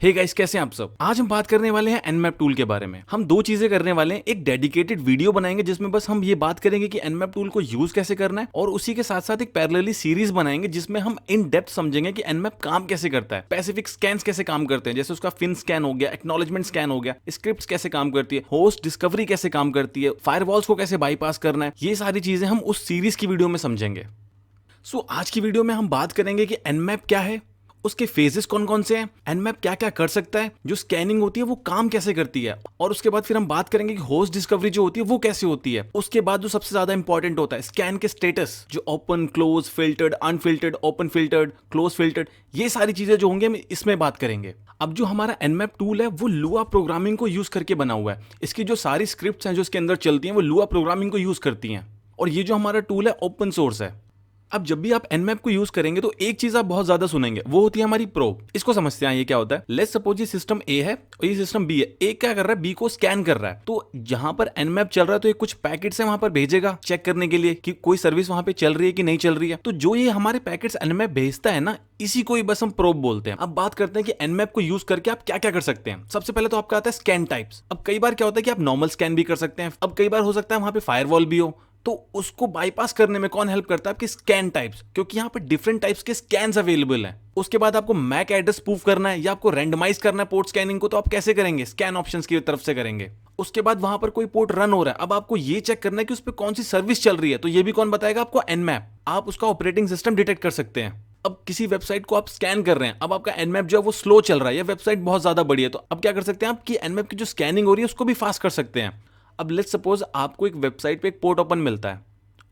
Hey guys, कैसे हैं आप सब। आज हम बात करने वाले हैं Nmap टूल के बारे में। हम दो चीजें करने वाले हैं। एक डेडिकेटेड वीडियो बनाएंगे जिसमें बस हम ये बात करेंगे कि Nmap टूल को यूज कैसे करना है, और उसी के साथ साथ एक पैरेलली सीरीज बनाएंगे जिसमें हम इन डेप्थ समझेंगे कि Nmap काम कैसे करता है, स्पेसिफिक स्कैन्स कैसे काम करते हैं, जैसे उसका फिन स्कैन हो गया, एक्नॉलेजमेंट स्कैन हो गया, स्क्रिप्ट कैसे काम करती है, होस्ट डिस्कवरी कैसे काम करती है, फायरवॉल्स को कैसे बाईपास करना है। ये सारी चीजें हम उस सीरीज की वीडियो में समझेंगे। आज की वीडियो में हम बात करेंगे कि Nmap क्या है, उसके फेजेस कौन कौन से हैं, Nmap क्या क्या कर सकता है, जो स्कैनिंग होती है वो काम कैसे करती है, और उसके बाद फिर हम बात करेंगे कि होस्ट डिस्कवरी जो होती है वो कैसे होती है। उसके बाद जो सबसे ज्यादा इंपॉर्टेंट होता है, स्कैन के स्टेटस, जो open, close, filtered, unfiltered, open filtered, close filtered, ये सारी चीजें जो होंगे हम इसमें बात करेंगे। अब जो हमारा Nmap टूल है वो लुआ प्रोग्रामिंग को यूज करके बना हुआ है। इसकी जो सारी स्क्रिप्ट्स हैं जो इसके अंदर चलती हैं वो लुआ प्रोग्रामिंग को यूज करती हैं, और ये जो हमारा टूल है ओपन सोर्स है। अब जब भी आप Nmap को यूज करेंगे तो एक चीज आप बहुत ज्यादा सुनेंगे, वो होती है हमारी प्रोब। इसको समझते हैं ये क्या होता है। लेट्स सपोज ये सिस्टम ए है और ये सिस्टम बी है। ए क्या कर रहा है, बी को स्कैन कर रहा है। तो जहां पर Nmap चल रहा है तो ये कुछ पैकेट्स है वहां पर भेजेगा चेक करने के लिए कि कोई सर्विस वहां पे चल रही है कि नहीं चल रही है। तो जो ये हमारे पैकेट्स Nmap भेजता है ना, इसी को ही बस हम प्रोब बोलते हैं। अब बात करते हैं कि Nmap को यूज करके आप क्या क्या कर सकते हैं। सबसे पहले तो आपका आता है स्कैन टाइप्स। अब कई बार क्या होता है कि आप नॉर्मल स्कैन भी कर सकते हैं, अब कई बार हो सकता है वहां पे फायरवॉल भी हो। तो उसको बाईपास करने में कौन हेल्प करता है, आपके स्कैन टाइप्स, क्योंकि यहाँ पे डिफरेंट टाइप्स के स्कैन्स अवेलेबल हैं। उसके बाद आपको मैक एड्रेस प्रूफ करना है या आपको रैंडमाइज करना है पोर्ट स्कैनिंग को, तो आप कैसे करेंगे, स्कैन ऑप्शंस की तरफ से करेंगे। उसके बाद वहां पर कोई पोर्ट रन हो रहा है, अब आपको ये चेक करना है कि उस पर कौन सी सर्विस चल रही है, तो ये भी कौन बताएगा आपको, Nmap। आप उसका ऑपरेटिंग सिस्टम डिटेक्ट कर सकते हैं। अब किसी वेबसाइट को आप स्कैन कर रहे हैं, अब आपका Nmap जो है वो स्लो चल रहा है या वेबसाइट बहुत ज्यादा बड़ी है, तो अब क्या कर सकते हैं आप कि Nmap की जो स्कैनिंग हो रही है उसको भी फास्ट कर सकते हैं। अब लेट्स सपोज आपको एक वेबसाइट पे एक पोर्ट ओपन मिलता है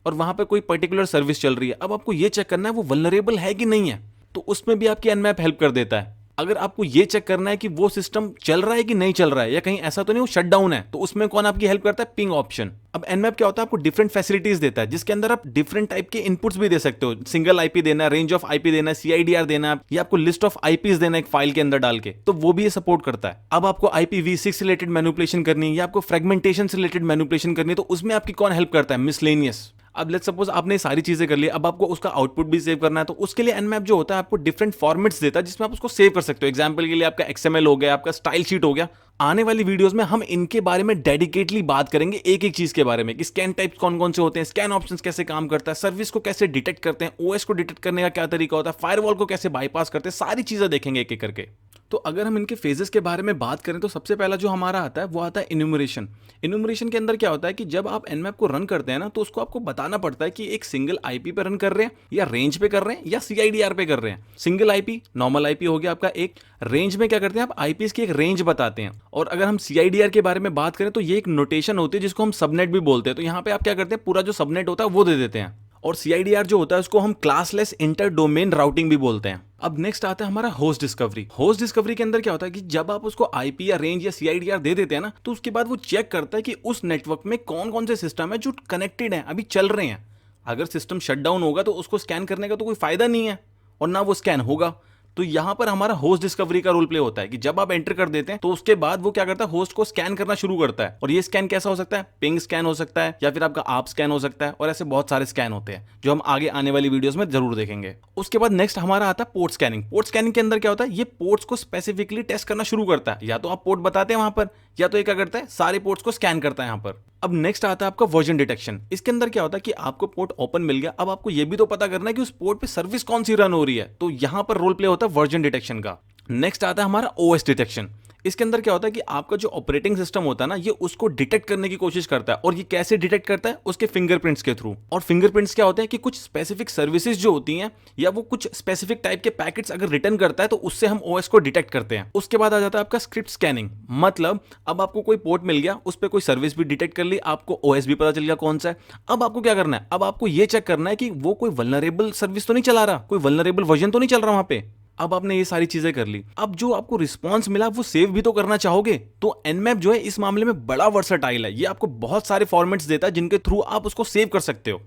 और वहां पे कोई पर्टिकुलर सर्विस चल रही है। अब आपको ये चेक करना है वो वल्नरेबल है कि नहीं है, तो उसमें भी आपकी Nmap हेल्प कर देता है। अगर आपको ये चेक करना है कि वो सिस्टम चल रहा है कि नहीं चल रहा है, या कहीं ऐसा तो नहीं वो शट डाउन है, तो उसमें कौन आपकी हेल्प करता है, पिंग ऑप्शन। अब Nmap क्या होता है, आपको डिफरेंट फैसिलिटीज देता है जिसके अंदर आप डिफरेंट टाइप के इनपुट्स भी दे सकते हो। सिंगल आईपी देना है, रेंज ऑफ आईपी देना है, CIDR देना है, या आपको लिस्ट ऑफ आईपीज देना है एक फाइल के अंदर डाल के, तो वो भी ये सपोर्ट करता है। अब आपको IPv6 रिलेटेड मैनिपुलेशन करनी है या आपको फ्रेगमेंटेशन से रिलेटेड मैनिपुलेशन करनी है, तो उसमें आपकी कौन हेल्प करता है, मिसलेनियस। अब लेट्स सपोज आपने सारी चीजें कर ली, अब आपको उसका आउटपुट भी सेव करना है, तो उसके लिए Nmap जो होता है आपको डिफरेंट फॉर्मेट्स देता है जिसमें आप उसको सेव कर सकते हो। एग्जांपल के लिए आपका XML हो गया, आपका स्टाइल शीट हो गया। आने वाली वीडियोस में हम इनके बारे में डेडिकेटली बात करेंगे, एक एक चीज के बारे में, कि स्कैन टाइप्स कौन कौन से होते हैं, स्कैन ऑप्शंस कैसे काम करता है, सर्विस को कैसे डिटेक्ट करते हैं, OS को डिटेक्ट करने का क्या तरीका होता है, फायरवॉल को कैसे बाईपास करते हैं, सारी चीजें देखेंगे एक एक करके। तो अगर हम इनके फेजेस के बारे में बात करें तो सबसे पहला जो हमारा आता है वो आता है इन्यूमरेशन। इन्यूमरेशन के अंदर क्या होता है कि जब आप Nmap को रन करते हैं ना, तो उसको आपको बताना पड़ता है कि एक सिंगल आईपी पे रन कर रहे हैं, या रेंज पे कर रहे हैं, या CIDR पे कर रहे हैं। सिंगल आईपी, नॉर्मल आईपी हो गया आपका एक। रेंज में क्या करते हैं, आप आईपीज की एक रेंज बताते हैं। और अगर हम CIDR के बारे में बात करें तो ये एक नोटेशन होती है जिसको हम सबनेट भी बोलते हैं। तो यहाँ पे आप क्या करते हैं, पूरा जो सबनेट होता है वो दे देते हैं। और CIDR जो होता है उसको हम क्लासलेस इंटर डोमेन राउटिंग भी बोलते हैं। अब नेक्स्ट आता है हमारा होस्ट डिस्कवरी। होस्ट डिस्कवरी के अंदर क्या होता है कि जब आप उसको आईपी या रेंज या CIDR दे देते हैं ना, तो उसके बाद वो चेक करता है कि उस नेटवर्क में कौन कौन से सिस्टम है जो कनेक्टेड है, अभी चल रहे हैं। अगर सिस्टम शट डाउन होगा तो उसको स्कैन करने का तो कोई फायदा नहीं है, और ना वो स्कैन होगा। तो यहां पर हमारा होस्ट डिस्कवरी का रोल प्ले होता है कि जब आप एंटर कर देते हैं तो उसके बाद वो क्या करता है, होस्ट को स्कैन करना शुरू करता है। और ये स्कैन कैसा हो सकता है, पिंग स्कैन हो सकता है, या फिर आपका आप स्कैन हो सकता है, और ऐसे बहुत सारे स्कैन होते हैं जो हम आगे आने वाली वीडियोस में जरूर देखेंगे। उसके बाद नेक्स्ट हमारा आता है पोर्ट स्कैनिंग। पोर्ट स्कैनिंग के अंदर क्या होता है, ये पोर्ट्स को स्पेसिफिकली टेस्ट करना शुरू करता है। या तो आप पोर्ट बताते हैं वहां पर, या तो ये क्या करता है, सारे पोर्ट्स को स्कैन करता है यहाँ पर। अब नेक्स्ट आता है आपका वर्जन डिटेक्शन। इसके अंदर क्या होता है कि आपको पोर्ट ओपन मिल गया, अब आपको ये भी तो पता करना है कि उस पोर्ट पे सर्विस कौन सी रन हो रही है, तो यहां पर रोल प्ले होता है वर्जन डिटेक्शन का। नेक्स्ट आता है हमारा OS डिटेक्शन। इसके अंदर क्या होता है कि आपका जो ऑपरेटिंग सिस्टम होता है ना, ये उसको डिटेक्ट करने की कोशिश करता है। और ये कैसे डिटेक्ट करता है, उसके फिंगरप्रिंट्स के थ्रू। और फिंगरप्रिंट्स क्या होते हैं कि कुछ स्पेसिफिक सर्विसेज जो होती हैं, या वो कुछ स्पेसिफिक टाइप के पैकेट्स अगर रिटर्न करता है तो उससे हम OS को डिटेक्ट करते हैं। उसके बाद आ जाता है आपका स्क्रिप्ट स्कैनिंग। मतलब अब आपको कोई पोर्ट मिल गया, उस पर कोई सर्विस भी डिटेक्ट कर ली, आपको OS भी पता चल गया कौन सा है। अब आपको क्या करना है, अब आपको ये चेक करना है कि वो कोई वल्नरेबल सर्विस तो नहीं चला रहा, कोई वल्नरेबल वर्जन तो नहीं चल रहा वहां पे। अब आपने ये सारी चीजें कर ली, अब जो आपको रिस्पांस मिला वो सेव भी तो करना चाहोगे। तो Nmap जो है इस मामले में बड़ा वर्सेटाइल है, ये आपको बहुत सारे फॉर्मेट्स देता है जिनके थ्रू आप उसको सेव कर सकते हो।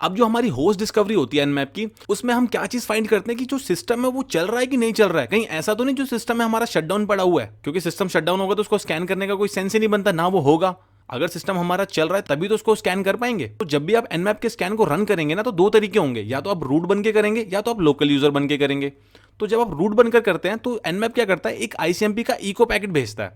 अब जो हमारी होस्ट डिस्कवरी होती है Nmap की, उसमें हम क्या चीज फाइंड करते हैं कि जो सिस्टम है वो चल रहा है कि नहीं चल रहा है। कहीं ऐसा तो नहीं जो सिस्टम है हमारा शटडाउन पड़ा हुआ है, क्योंकि सिस्टम शटडाउन होगा तो उसको स्कैन करने का कोई सेंस ही नहीं बनता, ना वो होगा। अगर सिस्टम हमारा चल रहा है तभी तो उसको स्कैन कर पाएंगे। तो जब भी आप Nmap के स्कैन को रन करेंगे ना, तो दो तरीके होंगे, या तो आप रूट बन के करेंगे या तो आप लोकल यूजर बन के करेंगे। तो जब आप रूट बनकर करते हैं तो एनमैप क्या करता है, एक आईसीएमपी का इको पैकेट भेजता है,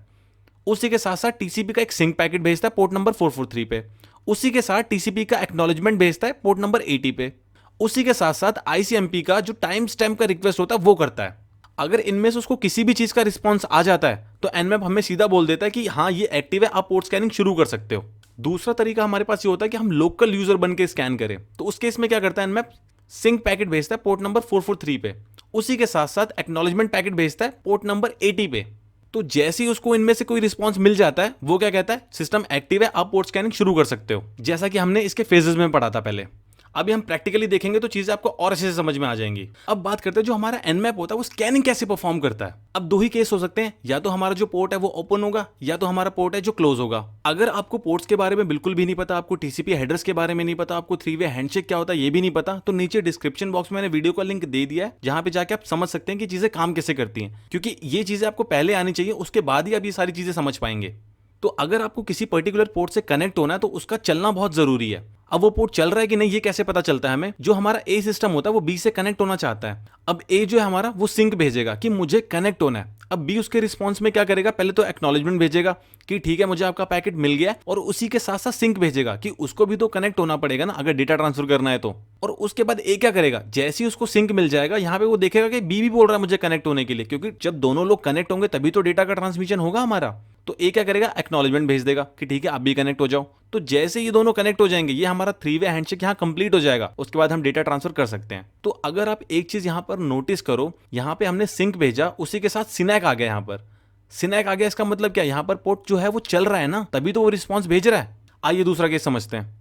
उसी के साथ साथ टीसीपी का एक सिंक पैकेट भेजता है पोर्ट नंबर 443 पे, उसी के साथ टीसीपी का एक्नॉलेजमेंट भेजता है पोर्ट नंबर 80 पे, उसी के साथ साथ आईसीएमपी का जो टाइम स्टैम्प का रिक्वेस्ट होता है वो करता है। अगर इनमें से उसको किसी भी चीज का रिस्पॉन्स आ जाता है तो एनमैप हमें सीधा बोल देता है कि हाँ ये एक्टिव है, आप पोर्ट स्कैनिंग शुरू कर सकते हो। दूसरा तरीका हमारे पास ये होता है कि हम लोकल यूजर बन के स्कैन करें, तो उस केस में क्या करता है एनमैप, सिंक पैकेट भेजता है पोर्ट नंबर 443 पे, उसी के साथ साथ एक्नॉलेजमेंट पैकेट भेजता है पोर्ट नंबर 80 पे। तो जैसे ही उसको इनमें से कोई रिस्पॉन्स मिल जाता है वो क्या कहता है, सिस्टम एक्टिव है, आप पोर्ट स्कैनिंग शुरू कर सकते हो, जैसा कि हमने इसके फेजेस में पढ़ा था पहले। अभी हम प्रैक्टिकली देखेंगे तो चीजें आपको और अच्छे से समझ में आ जाएंगी। अब बात करते हैं जो हमारा एनमैप होता है वो स्कैनिंग कैसे परफॉर्म करता है। अब दो ही केस हो सकते हैं, या तो हमारा जो पोर्ट है वो ओपन होगा, या तो हमारा पोर्ट है जो क्लोज होगा। अगर आपको पोर्ट्स के बारे में बिल्कुल भी नहीं पता, आपको टीसीपी हेडर्स के बारे में नहीं पता, आपको 3-वे हैंडशेक क्या होता है ये भी नहीं पता, तो नीचे डिस्क्रिप्शन बॉक्स में मैंने वीडियो का लिंक दे दिया है, जहां पे जाके आप समझ सकते हैं कि चीजें काम कैसे करती हैं, क्योंकि ये चीजें आपको पहले आनी चाहिए, उसके बाद ही आप ये सारी चीजें समझ पाएंगे। तो अगर आपको किसी पर्टिकुलर पोर्ट से कनेक्ट होना है तो उसका चलना बहुत जरूरी है। अब वो पोर्ट चल रहा है कि नहीं ये कैसे पता चलता है हमें, जो हमारा ए सिस्टम होता है वो बी से कनेक्ट होना चाहता है। अब ए जो है हमारा वो सिंक भेजेगा कि मुझे कनेक्ट होना है। अब बी उसके रिस्पॉन्स में क्या करेगा, पहले तो एक्नॉलेजमेंट भेजेगा कि ठीक है मुझे आपका पैकेट मिल गया, और उसी के साथ साथ सिंक भेजेगा कि उसको भी तो कनेक्ट होना पड़ेगा ना अगर डेटा ट्रांसफर करना है तो। और उसके बाद ए क्या करेगा, जैसे ही उसको सिंक मिल जाएगा यहाँ पे वो देखेगा कि बी भी बोल रहा है मुझे कनेक्ट होने के लिए, क्योंकि जब दोनों लोग कनेक्ट होंगे तभी तो डेटा का ट्रांसमिशन होगा हमारा। तो ए क्या करेगा, एक्नॉलेजमेंट भेज देगा कि ठीक है आप भी कनेक्ट हो जाओ। तो जैसे ये दोनों कनेक्ट हो जाएंगे ये हमारा 3-वे हैंडशेक यहाँ कंप्लीट हो जाएगा, उसके बाद हम डेटा ट्रांसफर कर सकते हैं। तो अगर आप एक चीज यहाँ पर नोटिस करो, यहाँ पे हमने सिंक भेजा, उसी के साथ सिनैक आ गया। यहाँ पर सिनैक आ गया, इसका मतलब क्या, यहाँ पर पोर्ट जो है वो चल रहा है ना, तभी तो वो रिस्पॉन्स भेज रहा है। आइए दूसरा केस समझते हैं।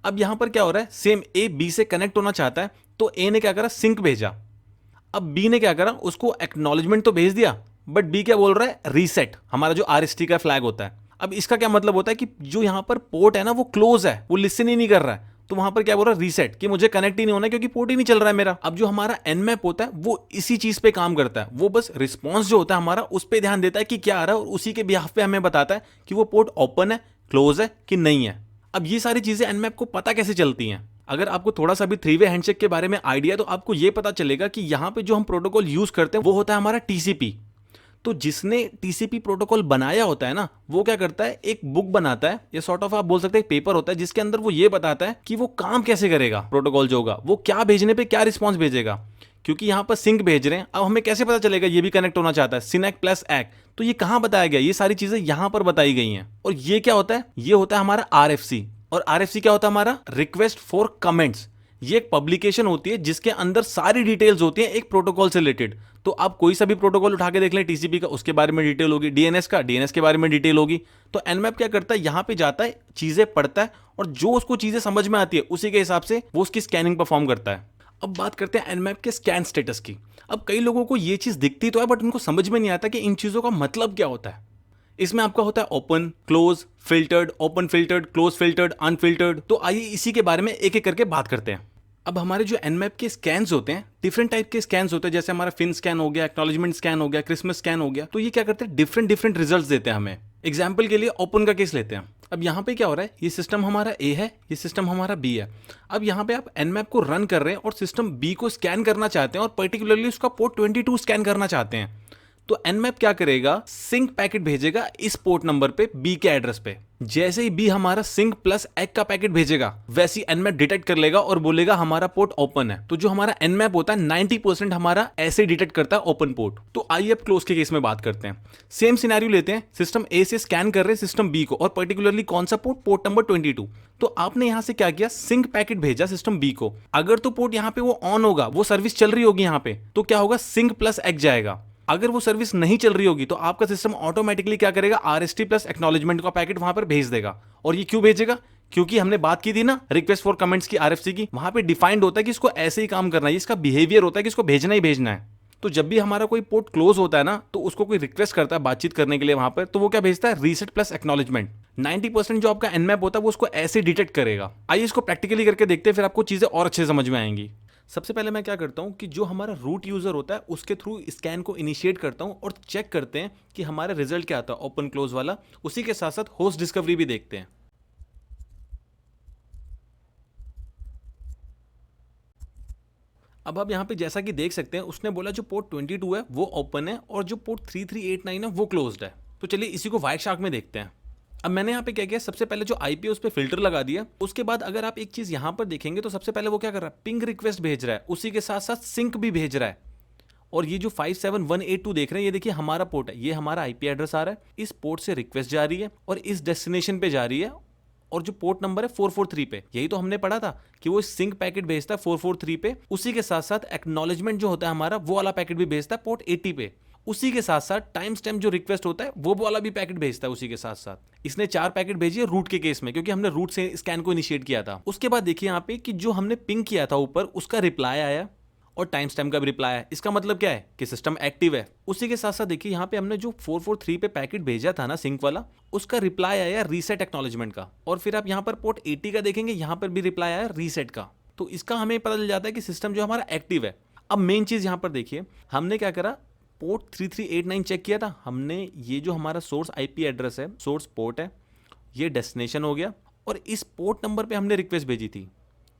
अब यहाँ पर क्या हो रहा है, सेम ए बी से कनेक्ट होना चाहता है, तो ए ने क्या करा, सिंक भेजा। अब बी ने क्या करा, उसको एक्नॉलेजमेंट तो भेज दिया, बट बी क्या बोल रहा है, रीसेट, हमारा जो आरएसटी का फ्लैग होता है। अब इसका क्या मतलब होता है कि जो यहां पर पोर्ट है ना वो क्लोज है, वो लिसन ही नहीं कर रहा है, तो वहां पर क्या बोल रहा है, रीसेट, कि मुझे कनेक्ट ही नहीं होना क्योंकि पोर्ट ही नहीं चल रहा है मेरा। अब जो हमारा एनमैप होता है वो इसी चीज पे काम करता है, वो बस रिस्पॉन्स जो होता है हमारा उस पर ध्यान देता है कि क्या आ रहा है, और उसी के बिहाफ पे हमें बताता है कि वो पोर्ट ओपन है, क्लोज है कि नहीं है। अब ये सारी चीजें एनमैप को पता कैसे चलती हैं। अगर आपको थोड़ा सा भी 3-वे हैंडशेक के बारे में आइडिया, तो आपको ये पता चलेगा कि यहां पे जो हम प्रोटोकॉल यूज करते हैं वो होता है हमारा टीसीपी। तो जिसने टीसीपी प्रोटोकॉल बनाया होता है ना, वो क्या करता है, एक बुक बनाता है, ये सॉर्ट ऑफ आप बोल सकते हैं एक पेपर होता है, जिसके अंदर वो ये बताता है कि वो काम कैसे करेगा, प्रोटोकॉल जो होगा वो क्या भेजने पे क्या रिस्पॉन्स भेजेगा। क्योंकि यहां पर सिंक भेज रहे हैं, अब हमें कैसे पता चलेगा ये भी कनेक्ट होना चाहता है, सिनैक प्लस एक्ट, तो ये कहां बताया गया, ये सारी चीजें यहां पर बताई गई हैं। और ये क्या होता है, ये होता है हमारा आरएफसी। और आरएफसी क्या होता है हमारा, रिक्वेस्ट फॉर कमेंट्स। ये एक पब्लिकेशन होती है जिसके अंदर सारी डिटेल्स होती हैं एक प्रोटोकॉल से रिलेटेड। तो आप कोई सा भी प्रोटोकॉल उठा के देख लें, टीसीपी का, उसके बारे में डिटेल होगी, डीएनएस का, डीएनएस के बारे में डिटेल होगी। तो एनमैप क्या करता है, यहां पे जाता है, चीजें पढ़ता है, और जो उसको चीजें समझ में आती है उसी के हिसाब से वो उसकी स्कैनिंग परफॉर्म करता है। अब बात करते हैं एनमैप के स्कैन स्टेटस की। अब कई लोगों को ये चीज दिखती तो है, बट उनको समझ में नहीं आता कि इन चीजों का मतलब क्या होता है। इसमें आपका होता है open, close, filtered, open filtered, close filtered, unfiltered. तो आइए इसी के बारे में एक एक करके बात करते हैं। अब हमारे जो एनमैप के स्कैन्स होते हैं, डिफरेंट टाइप के स्कैन्स होते हैं, जैसे हमारा फिन स्कैन हो गया, एक्नॉलेजमेंट स्कैन हो गया, क्रिसमस स्कैन हो गया। तो ये क्या करते हैं, डिफरेंट डिफरेंट रिजल्ट्स देते हैं हमें। एग्जाम्पल के लिए ओपन का केस लेते हैं। अब यहाँ पे क्या हो रहा है, ये सिस्टम हमारा ए है, ये सिस्टम हमारा बी है। अब यहाँ पे आप एनमैप को रन कर रहे हैं और सिस्टम बी को स्कैन करना चाहते हैं, और पर्टिकुलरली उसका पोर्ट 22 स्कैन करना चाहते हैं। तो एनमैप क्या करेगा, सिंक पैकेट भेजेगा इस पोर्ट नंबर पे, बी के एड्रेस पे। जैसे ही बी हमारा सिंक प्लस एग का पैकेट भेजेगा, वैसे ही एनमैप डिटेक्ट कर लेगा और बोलेगा हमारा पोर्ट ओपन है। तो जो हमारा एनमैप होता है 90% हमारा ऐसे डिटेक्ट करता है ओपन पोर्ट। तो आइए अब क्लोज के केस में बात करते हैं। सेम सिनेरियो लेते हैं, सिस्टम ए से स्कैन कर रहे हैं सिस्टम बी को, और पर्टिकुलरली कौन सा पोर्ट, पोर्ट नंबर 22। तो आपने यहां से क्या किया, सिंक पैकेट भेजा सिस्टम बी को। अगर तो पोर्ट यहां पे वो ऑन होगा, वो सर्विस चल रही होगी यहां पे, तो क्या होगा, सिंक प्लस एग जाएगा। अगर वो सर्विस नहीं चल रही होगी तो आपका सिस्टम ऑटोमेटिकली क्या करेगा, आरएसटी प्लस एक्नॉलेजमेंट का पैकेट वहां पर भेज देगा। और ये क्यों भेजेगा, क्योंकि हमने बात की थी ना रिक्वेस्ट फॉर कमेंट्स की, आरएफसी की, वहां पे डिफाइंड होता है कि इसको ऐसे ही काम करना है, इसका बिहेवियर होता है कि इसको भेजना ही भेजना है। तो जब भी हमारा कोई पोर्ट क्लोज होता है ना, तो उसको कोई रिक्वेस्ट करता है बातचीत करने के लिए वहां पर, तो वो क्या भेजता है, रीसेट प्लस एक्नॉलेजमेंट। 90% जो आपका एनमैप होता है वो उसको ऐसे डिटेक्ट करेगा। आइए इसको प्रैक्टिकली करके देखते हैं, फिर आपको चीजें और अच्छे समझ में आएंगी। सबसे पहले मैं क्या करता हूं कि जो हमारा रूट यूजर होता है उसके थ्रू स्कैन को इनिशिएट करता हूं, और चेक करते हैं कि हमारा रिजल्ट क्या आता है, ओपन क्लोज वाला। उसी के साथ साथ होस्ट डिस्कवरी भी देखते हैं। अब आप यहाँ पे जैसा कि देख सकते हैं उसने बोला जो पोर्ट 22 है वो ओपन है और जो पोर्ट 3389 है वो क्लोज्ड है। तो चलिए इसी को वाइट शार्क में देखते हैं। अब मैंने यहाँ पे क्या किया, सबसे पहले जो आईपी है उस पर फिल्टर लगा दिया। उसके बाद अगर आप एक चीज यहाँ पर देखेंगे तो सबसे पहले वो क्या कर रहा है, पिंग रिक्वेस्ट भेज रहा है, उसी के साथ साथ सिंक भी भेज रहा है। और ये जो 57182 देख रहे हैं ये देखिए हमारा पोर्ट है, ये हमारा आईपी एड्रेस आ रहा है, इस पोर्ट से रिक्वेस्ट जा रही है और इस डेस्टिनेशन पे जा रही है। और जो पोर्ट नंबर है 443 पे, यही तो हमने पढ़ा था कि वो सिंक पैकेट भेजता है 443 पे, उसी के साथ साथ एक्नॉलेजमेंट जो होता है हमारा वो वाला पैकेट भी भेजता है पोर्ट 80 पे। उसी के साथ साथ टाइम स्टैम्प जो रिक्वेस्ट होता है वो वाला भी पैकेट भेजता है उसी के साथ साथ। इसने 4 पैकेट भेजी है रूट के केस में, क्योंकि हमने रूट से स्कैन को इनिशिएट किया था। उसके बाद देखिए यहाँ पे कि जो हमने पिंग किया था ऊपर उसका रिप्लाई आया और टाइम स्टैम्प का भी रिप्लाई है। इसका मतलब क्या है कि सिस्टम एक्टिव है। उसी के साथ साथ देखिए यहाँ पे हमने जो 443 पे पैकेट भेजा था ना सिंक वाला, उसका रिप्लाई आया रीसेट एक्नॉलेजमेंट का। और फिर आप यहाँ पर पोर्ट 80 का देखेंगे, यहाँ पर भी रिप्लाई आया रीसेट का। तो इसका हमें पता चल जाता है कि सिस्टम जो हमारा एक्टिव है। अब मेन चीज यहाँ पर देखिए, हमने क्या करा, पोर्ट 3389 चेक किया था हमने। ये जो हमारा सोर्स आईपी एड्रेस है, सोर्स पोर्ट है, ये डेस्टिनेशन हो गया और इस पोर्ट नंबर पे हमने रिक्वेस्ट भेजी थी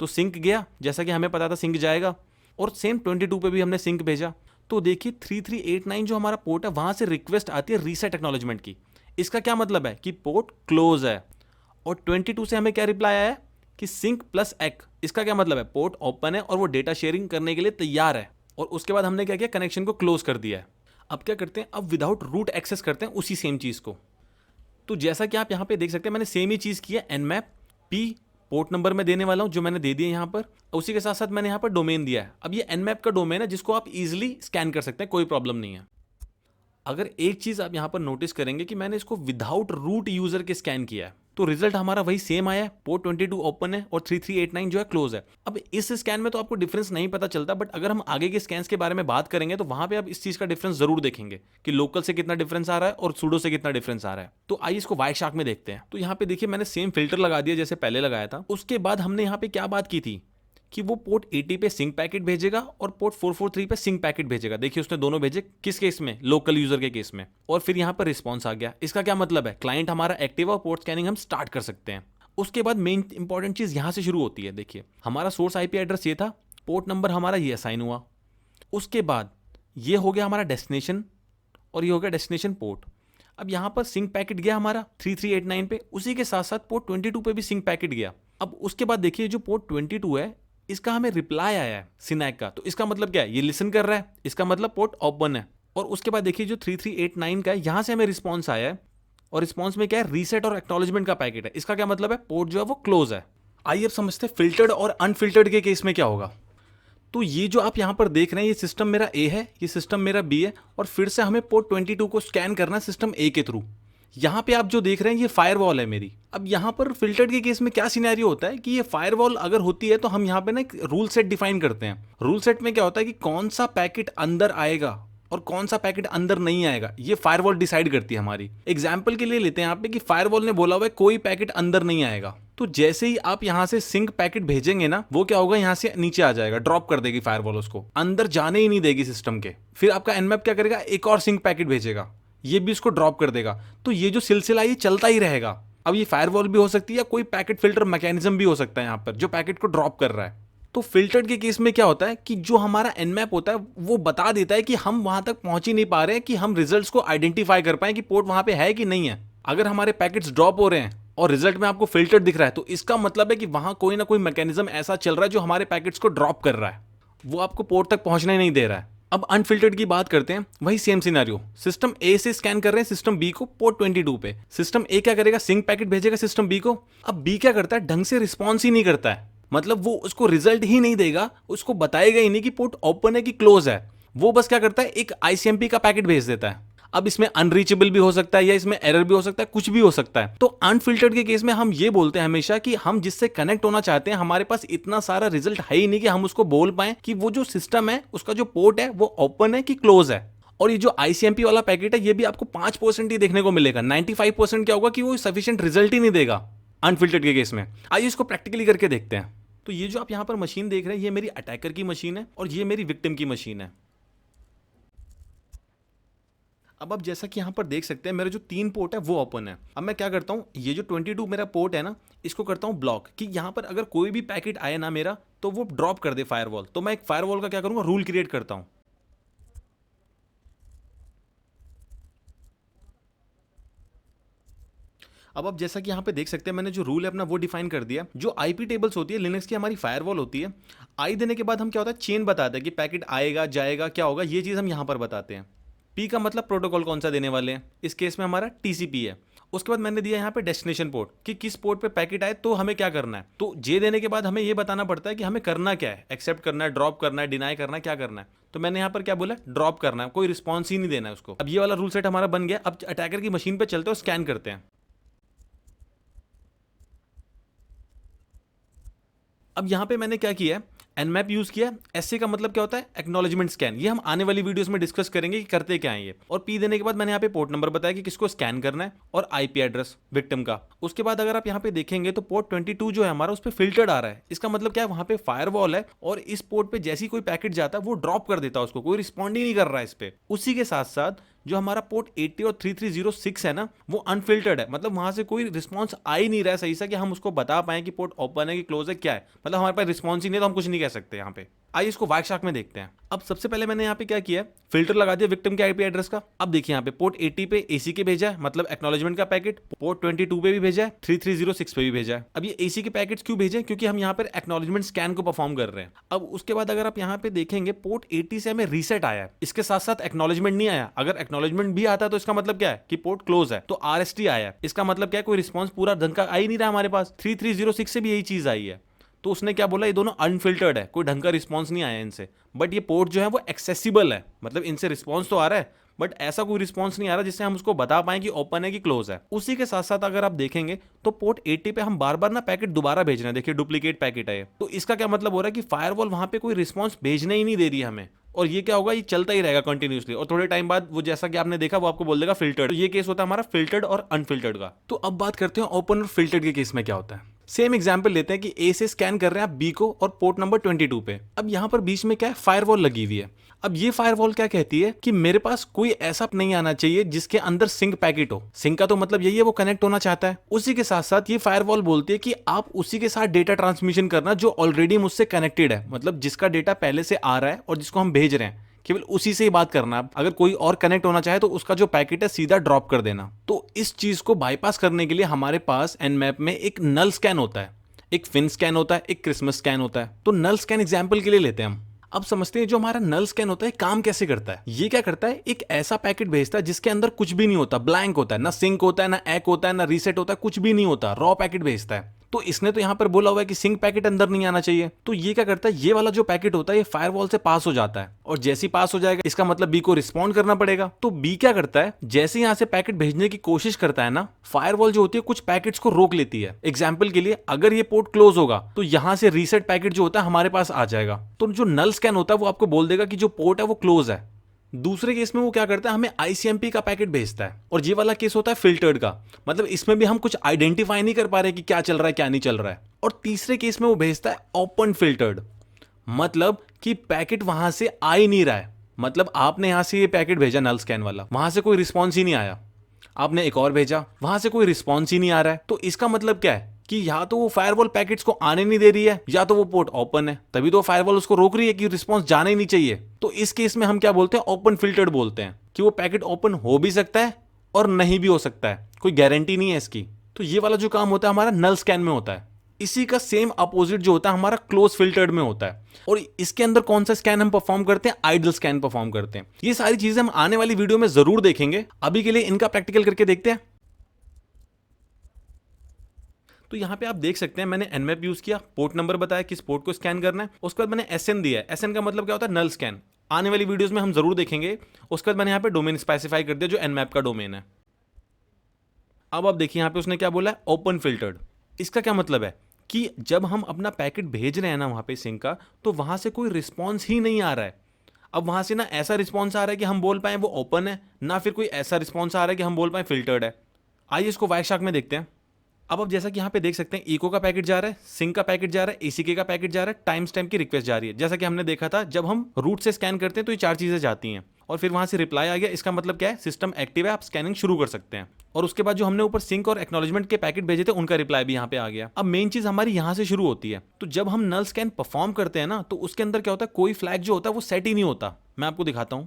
तो सिंक गया, जैसा कि हमें पता था सिंक जाएगा। और सेम 22 पे भी हमने सिंक भेजा। तो देखिए 3389 जो हमारा पोर्ट है वहां से रिक्वेस्ट आती है रीसेट एक्नॉलेजमेंट की। इसका क्या मतलब है कि पोर्ट क्लोज है। और 22 से हमें क्या रिप्लाई आया है कि सिंक प्लस एक्। इसका क्या मतलब है, पोर्ट ओपन है और वो डेटा शेयरिंग करने के लिए तैयार है। और उसके बाद हमने क्या किया, कनेक्शन को क्लोज कर दिया है। अब क्या करते हैं, अब विदाउट रूट एक्सेस करते हैं उसी सेम चीज को। तो जैसा कि आप यहां पे देख सकते हैं मैंने सेम ही चीज की है, nmap p पोर्ट नंबर में देने वाला हूं जो मैंने दे दिया यहां पर। उसी के साथ साथ मैंने यहां पर डोमेन दिया है। अब ये nmap का डोमेन है जिसको आप इजीली स्कैन कर सकते हैं, कोई प्रॉब्लम नहीं है। अगर एक चीज आप यहां पर नोटिस करेंगे कि मैंने इसको विदाउट रूट यूजर के स्कैन किया है तो रिजल्ट हमारा वही सेम आया है, पोर्ट 22 ओपन है और 3389 जो है क्लोज है। अब इस स्कैन में तो आपको डिफरेंस नहीं पता चलता, बट अगर हम आगे के स्कैन्स के बारे में बात करेंगे तो वहां पे आप इस चीज का डिफरेंस जरूर देखेंगे कि लोकल से कितना डिफरेंस आ रहा है और सूडो से कितना डिफरेंस आ रहा है। तो आइए इसको वाइट शार्क में देखते हैं। तो यहाँ पे देखिए मैंने सेम फिल्टर लगा दिया जैसे पहले लगाया था। उसके बाद हमने यहाँ पे क्या बात की थी कि वो पोर्ट 80 पे सिंक पैकेट भेजेगा और पोर्ट 443 पे सिंक पैकेट भेजेगा। देखिए उसने दोनों भेजे, किस केस में, लोकल यूजर के केस में। और फिर यहाँ पर रिस्पॉन्स आ गया। इसका क्या मतलब है, क्लाइंट हमारा एक्टिव है और पोर्ट स्कैनिंग हम स्टार्ट कर सकते हैं। उसके बाद मेन इंपॉर्टेंट चीज यहां से शुरू होती है। देखिए हमारा सोर्स आईपी एड्रेस ये था, पोर्ट नंबर हमारा ये असाइन हुआ, उसके बाद ये हो गया हमारा डेस्टिनेशन और ये हो गया डेस्टिनेशन पोर्ट। अब यहां पर सिंक पैकेट गया हमारा 3389 पे, उसी के साथ साथ पोर्ट 22 पे भी सिंक पैकेट गया। अब उसके बाद देखिए जो पोर्ट 22 है इसका हमें रिप्लाई आया है सिनैक का। तो इसका मतलब क्या है, ये लिसन कर रहा है, इसका मतलब पोर्ट ओपन है। और उसके बाद देखिए जो 3389 का है यहां से हमें रिस्पॉन्स आया है और रिस्पॉन्स में क्या है, रीसेट और एक्नॉलेजमेंट का पैकेट है। इसका क्या मतलब है, पोर्ट जो है वो क्लोज है। आइए अब समझते हैं फिल्टर्ड और अनफिल्टर्ड के केस में क्या होगा। तो ये जो आप यहां पर देख रहे हैं ये सिस्टम मेरा ए है, ये सिस्टम मेरा बी है और फिर से हमें पोर्ट 22 को स्कैन करना है सिस्टम ए के थ्रू। यहां पे आप जो देख रहे हैं ये फायरवॉल है मेरी। अब यहां पर फिल्टर्ड के केस में क्या सिनेरियो होता है कि ये फायरवॉल अगर होती है तो हम यहां पे ना एक रूल सेट डिफाइन करते हैं। रूल सेट में क्या होता है कि कौन सा पैकेट अंदर आएगा और कौन सा पैकेट अंदर नहीं आएगा, ये फायरवॉल डिसाइड करती है हमारी। एग्जाम्पल के लिए लेते हैं यहाँ पे कि फायरवॉल ने बोला हुआ है कोई पैकेट अंदर नहीं आएगा। तो जैसे ही आप यहां से सिंक पैकेट भेजेंगे ना, वो क्या होगा, यहां से नीचे आ जाएगा, ड्रॉप कर देगी फायरवॉल, उसको अंदर जाने ही नहीं देगी सिस्टम के। फिर आपका nmap क्या करेगा, एक और सिंक पैकेट भेजेगा, ये भी उसको ड्रॉप कर देगा। तो ये जो सिलसिला ये चलता ही रहेगा। अब ये फायरवॉल भी हो सकती है या कोई पैकेट फिल्टर मैकेनिज्म भी हो सकता है यहाँ पर जो पैकेट को ड्रॉप कर रहा है। तो फिल्टर्ड के केस में क्या होता है कि जो हमारा nmap होता है वो बता देता है कि हम वहां तक पहुंच ही नहीं पा रहे हैं कि हम रिजल्ट्स को आइडेंटिफाई कर पाए कि पोर्ट वहां पे है कि नहीं है। अगर हमारे पैकेट्स ड्रॉप हो रहे हैं और रिजल्ट में आपको फिल्टर दिख रहा है तो इसका मतलब है कि वहां कोई ना कोई मैकेनिज्म ऐसा चल रहा है जो हमारे पैकेट्स को ड्रॉप कर रहा है, वो आपको पोर्ट तक पहुंचने नहीं दे रहा है। अब अनफिल्टर्ड की बात करते हैं, वही सेम सिनेरियो, सिस्टम ए से स्कैन कर रहे हैं सिस्टम बी को पोर्ट 22 पे। सिस्टम ए क्या करेगा, सिंक पैकेट भेजेगा सिस्टम बी को। अब बी क्या करता है, ढंग से रिस्पॉन्स ही नहीं करता है, मतलब वो उसको रिजल्ट ही नहीं देगा, उसको बताएगा ही नहीं कि पोर्ट ओपन है कि क्लोज है। वो बस क्या करता है, एक आईसीएमपी का पैकेट भेज देता है। अब इसमें अनरीचेबल भी हो सकता है या इसमें एरर भी हो सकता है, कुछ भी हो सकता है। तो अनफिल्टर्ड के केस में हम ये बोलते हैं हमेशा कि हम जिससे कनेक्ट होना चाहते हैं हमारे पास इतना सारा रिजल्ट है ही नहीं कि हम उसको बोल पाए कि वो जो सिस्टम है उसका जो पोर्ट है वो ओपन है कि क्लोज है। और ये जो आईसीएमपी वाला पैकेट है ये भी आपको 5% ही देखने को मिलेगा, 95% क्या होगा कि वो सफिशिएंट रिजल्ट ही नहीं देगा अनफिल्टर्ड के केस में। आइए इसको प्रैक्टिकली करके देखते हैं। तो ये जो आप यहां पर मशीन देख रहे हैं ये मेरी अटैकर की मशीन है और ये मेरी विक्टिम की मशीन है। अब आप जैसा कि यहाँ पर देख सकते हैं मेरे जो 3 पोर्ट है वो ओपन है। अब मैं क्या करता हूँ, ये जो 22 मेरा पोर्ट है ना, इसको करता हूँ ब्लॉक, कि यहाँ पर अगर कोई भी पैकेट आए ना मेरा तो वो ड्रॉप कर दे फायरवॉल। तो मैं एक फायरवॉल का क्या करूँगा, रूल क्रिएट करता हूँ। अब आप जैसा कि यहाँ पे देख सकते हैं मैंने जो रूल है अपना वो डिफाइन कर दिया। जो आईपी टेबल्स होती है लिनक्स की, हमारी फायरवॉल होती है। आई देने के बाद हम क्या होता है, चेन बताते हैं कि पैकेट आएगा जाएगा क्या होगा, ये चीज़ हम यहाँ पर बताते हैं। पी का मतलब प्रोटोकॉल कौन सा देने वाले हैं, इस केस में हमारा टीसीपी है। उसके बाद मैंने दिया यहाँ पे डेस्टिनेशन पोर्ट, कि किस पोर्ट पे पैकेट आए तो हमें क्या करना है। तो जे देने के बाद हमें ये बताना पड़ता है कि हमें करना क्या है, एक्सेप्ट करना है, ड्रॉप करना है, डिनाई करना है, क्या करना है। तो मैंने यहाँ पर क्या बोला, ड्रॉप करना है, कोई रिस्पॉन्स ही नहीं देना है उसको। अब ये वाला रूल सेट हमारा बन गया। अब अटैकर की मशीन पे चलते हैं और स्कैन करते हैं। अब यहाँ पे मैंने क्या किया है, nmap यूज किया। एसए का मतलब क्या होता है, एक्नॉलेजमेंट स्कैन। ये हम आने वाली वीडियोस में डिस्कस करेंगे कि करते क्या है ये। और पी देने के बाद मैंने यहाँ पे पोर्ट नंबर बताया कि किसको स्कैन करना है, और आईपी एड्रेस विक्टिम का। उसके बाद अगर आप यहाँ पे देखेंगे तो पोर्ट 22 जो है हमारा, उस पर फिल्टर्ड आ रहा है। इसका मतलब क्या है, वहां पे फायरवॉल है और इस पोर्ट पे जैसी कोई पैकेट जाता है वो ड्रॉप कर देता है उसको, कोई रिस्पॉन्ड ही नहीं कर रहा है इस पे। उसी के साथ साथ जो हमारा पोर्ट 80 और 3306 है ना, वो अनफिल्टर्ड है। मतलब वहां से कोई रिस्पांस आ ही नहीं रहा है सही से कि हम उसको बता पाए कि पोर्ट ओपन है कि क्लोज है, क्या है। मतलब हमारे पास रिस्पांस ही नहीं है तो हम कुछ नहीं कह सकते यहाँ पे। आइए इसको वाइट में देखते हैं। अब सबसे पहले मैंने यहाँ पे क्या किया, फिल्टर लगा दिया विक्टिम के आईपी एड्रेस का। अब देखिए यहाँ पे पोर्ट 80 पे एसी के भेजा है, मतलब एक्नॉलेजमेंट का पैकेट। पोर्ट 22 पे भी भेजा है, 3306 पे भी भेजा है। अब ये एसी के पैकेट्स क्यों भेजे, क्योंकि हम यहाँ पर एक्नॉलेजमेंट स्कैन को परफॉर्म कर रहे हैं। अब उसके बाद अगर आप यहाँ पे देखेंगे पोर्ट 80 से हमें रीसेट आया है, इसके साथ साथ एक्नॉलेजमेंट नहीं आया। अगर एक्नॉलेजमेंट भी आता तो इसका मतलब क्या है कि पोर्ट क्लोज है। तो आरएसटी आया है, इसका मतलब क्या है, कोई रिस्पांस पूरा ढंग का आ ही नहीं रहा हमारे पास। 3306 से भी यही चीज आई है। तो उसने क्या बोला, ये दोनों अनफिल्टर्ड है, कोई ढंग का रिस्पांस नहीं आया इनसे। बट ये पोर्ट जो है वो एक्सेसिबल है, मतलब इनसे रिस्पांस तो आ रहा है बट ऐसा कोई रिस्पांस नहीं आ रहा जिससे हम उसको बता पाए कि ओपन है कि क्लोज है। उसी के साथ साथ अगर आप देखेंगे तो पोर्ट 80 पे हम बार बार ना पैकेट दोबारा भेज रहे हैं। देखिए डुप्लीकेट पैकेट है। तो इसका क्या मतलब हो रहा है कि फायरवॉल वहां पे कोई रिस्पांस भेजने ही नहीं दे रही है हमें। और ये क्या होगा, ये चलता ही रहेगा कंटिन्यूसली, और थोड़े टाइम बाद वो जैसा कि आपने देखा वो आपको बोल देगा फिल्टर्ड। तो ये केस होता है हमारा फिल्टर्ड और अनफिल्टर्ड का। तो अब बात करते हैं ओपन और फिल्टर्ड के केस में क्या होता है। सेम एग्जांपल लेते हैं कि ए से स्कैन कर रहे हैं आप बी को और पोर्ट नंबर 22 पे। अब यहां पर बीच में क्या है, फायरवॉल लगी हुई है। अब ये फायरवॉल क्या कहती है कि मेरे पास कोई ऐसा नहीं आना चाहिए जिसके अंदर सिंक पैकेट हो। सिंक का तो मतलब यही है वो कनेक्ट होना चाहता है। उसी के साथ साथ ये फायरवॉल बोलती है कि आप उसी के साथ डेटा ट्रांसमिशन करना जो ऑलरेडी मुझसे कनेक्टेड है, मतलब जिसका डेटा पहले से आ रहा है और जिसको हम भेज रहे हैं, केवल उसी से ही बात करना। अगर कोई और कनेक्ट होना चाहे तो उसका जो पैकेट है सीधा ड्रॉप कर देना। तो इस चीज को बाईपास करने के लिए हमारे पास nmap में एक नल स्कैन होता है, एक फिन स्कैन होता है, एक क्रिसमस स्कैन होता है। तो नल स्कैन एग्जांपल के लिए लेते हैं हम। अब समझते हैं जो हमारा नल स्कैन होता है काम कैसे करता है। ये क्या करता है, एक ऐसा पैकेट भेजता है जिसके अंदर कुछ भी नहीं होता, ब्लैंक होता है, ना सिंक होता है, ना एक होता है, ना रीसेट होता है, कुछ भी नहीं होता, रॉ पैकेट भेजता है। तो इसने तो यहां पर बोला हुआ है कि सिंक पैकेट अंदर नहीं आना चाहिए। तो ये क्या करता है, ये वाला जो पैकेट होता है ये फायरवॉल से पास हो जाता है, और जैसे ही पास हो जाएगा इसका मतलब बी को रिस्पॉन्ड करना पड़ेगा। तो बी क्या करता है, जैसे यहां से पैकेट भेजने की कोशिश करता है ना, फायरवॉल जो होती है कुछ पैकेट्स को रोक लेती है। एग्जाम्पल के लिए अगर ये पोर्ट क्लोज होगा तो यहां से रीसेट पैकेट जो होता है हमारे पास आ जाएगा। तो जो नल स्कैन होता है वो आपको बोल देगा कि जो पोर्ट है वो क्लोज है। दूसरे केस में वो क्या करता है, हमें आईसीएमपी का पैकेट भेजता है, और ये वाला केस होता है फिल्टर्ड का। मतलब इसमें भी हम कुछ आइडेंटिफाई नहीं कर पा रहे कि क्या चल रहा है क्या नहीं चल रहा है। और तीसरे केस में वो भेजता है ओपन फिल्टर्ड, मतलब कि पैकेट वहां से आ ही नहीं रहा है। मतलब आपने यहां से ये पैकेट भेजा नल स्कैन वाला, वहां से कोई रिस्पॉन्स ही नहीं आया। आपने एक और भेजा, वहां से कोई रिस्पॉन्स ही नहीं आ रहा है। तो इसका मतलब क्या है कि या तो वो फायरवॉल पैकेट्स को आने नहीं दे रही है, या तो वो पोर्ट ओपन है, तभी तो फायरवॉल उसको रोक रही है कि रिस्पॉन्स जाने ही नहीं चाहिए। तो इस केस में हम क्या बोलते हैं, ओपन फिल्टर्ड बोलते हैं, कि वो पैकेट ओपन हो भी सकता है और नहीं भी हो सकता है, कोई गारंटी नहीं है इसकी। तो ये वाला जो काम होता है हमारा नल स्कैन में होता है। इसी का सेम अपोजिट जो होता है हमारा क्लोज फिल्टर्ड में होता है। और इसके अंदर कौन सा स्कैन हम परफॉर्म करते हैं, आइडल स्कैन परफॉर्म करते हैं। ये सारी चीजें हम आने वाली वीडियो में जरूर देखेंगे। अभी के लिए इनका प्रैक्टिकल करके देखते हैं। तो यहां पे आप देख सकते हैं मैंने nmap यूज किया, पोर्ट नंबर बताया किस पोर्ट को स्कैन करना है। उसके बाद मैंने sn दिया है। sn का मतलब क्या होता है, नल स्कैन। आने वाली वीडियोस में हम जरूर देखेंगे। उसके बाद मैंने यहां पे डोमेन स्पेसिफाई कर दिया जो nmap का डोमेन है। अब आप देखिए यहां पे उसने क्या बोला है, ओपन फिल्टर्ड। इसका क्या मतलब है कि जब हम अपना पैकेट भेज रहे हैं ना वहां पे सिंक का, तो वहां से कोई रिस्पॉन्स ही नहीं आ रहा है। अब वहां से ना ऐसा रिस्पॉन्स आ रहा है कि हम बोल पाए वो ओपन है, ना फिर कोई ऐसा रिस्पॉन्स आ रहा है कि हम बोल पाए फिल्टर्ड है। आइए इसको वाइट में देखते हैं। अब जैसा कि यहाँ पे देख सकते हैं इको का पैकेट जा रहा है, सिंक का पैकेट जा रहा है, एसीके का पैकेट जा रहा है, टाइम स्टैम्प की रिक्वेस्ट जा रही है। जैसा कि हमने देखा था जब हम रूट से स्कैन करते हैं तो ये चार चीजें जाती हैं। और फिर वहां से रिप्लाई आ गया, इसका मतलब क्या है, सिस्टम एक्टिव है, आप स्कैनिंग शुरू कर सकते हैं। और उसके बाद जो हमने ऊपर सिंक और एक्नॉलेजमेंट के पैकेट भेजे थे उनका रिप्लाई भी यहाँ पे आ गया। अब मेन चीज हमारी यहाँ से शुरू होती है। तो जब हम नल स्कैन परफॉर्म करते हैं ना, तो उसके अंदर क्या होता है, कोई फ्लैग जो होता है वो सेट ही नहीं होता। मैं आपको दिखाता हूं,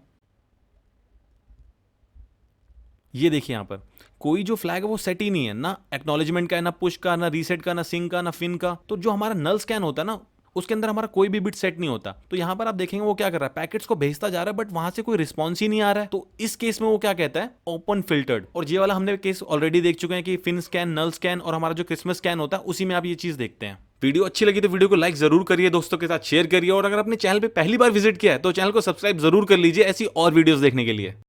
ये देखिए यहां पर कोई जो फ्लैग है वो सेट ही नहीं है, ना एक्नॉलेजमेंट का है, ना पुश का, ना रीसेट का, ना सिंक का, ना फिन का। तो जो हमारा नल स्कैन होता है ना, उसके अंदर हमारा कोई भी बिट सेट नहीं होता। तो यहां पर आप देखेंगे वो क्या कर रहा है, पैकेट्स को भेजता जा रहा है, बट वहां से कोई रिस्पॉन्स ही नहीं आ रहा है। तो इस केस में वो क्या कहता है, ओपन फिल्टर्ड। और ये वाला हमने केस ऑलरेडी देख चुके हैं कि फिन स्कैन, नल स्कैन और हमारा जो क्रिसमस स्कैन होता है, उसी में आप ये चीज देखते हैं। वीडियो अच्छी लगी तो वीडियो को लाइक जरूर करिए, दोस्तों के साथ शेयर करिए, और अगर अपने चैनल पे पहली बार विजिट किया है तो चैनल को सब्सक्राइब जरूर कर लीजिए ऐसी और वीडियोस देखने के लिए।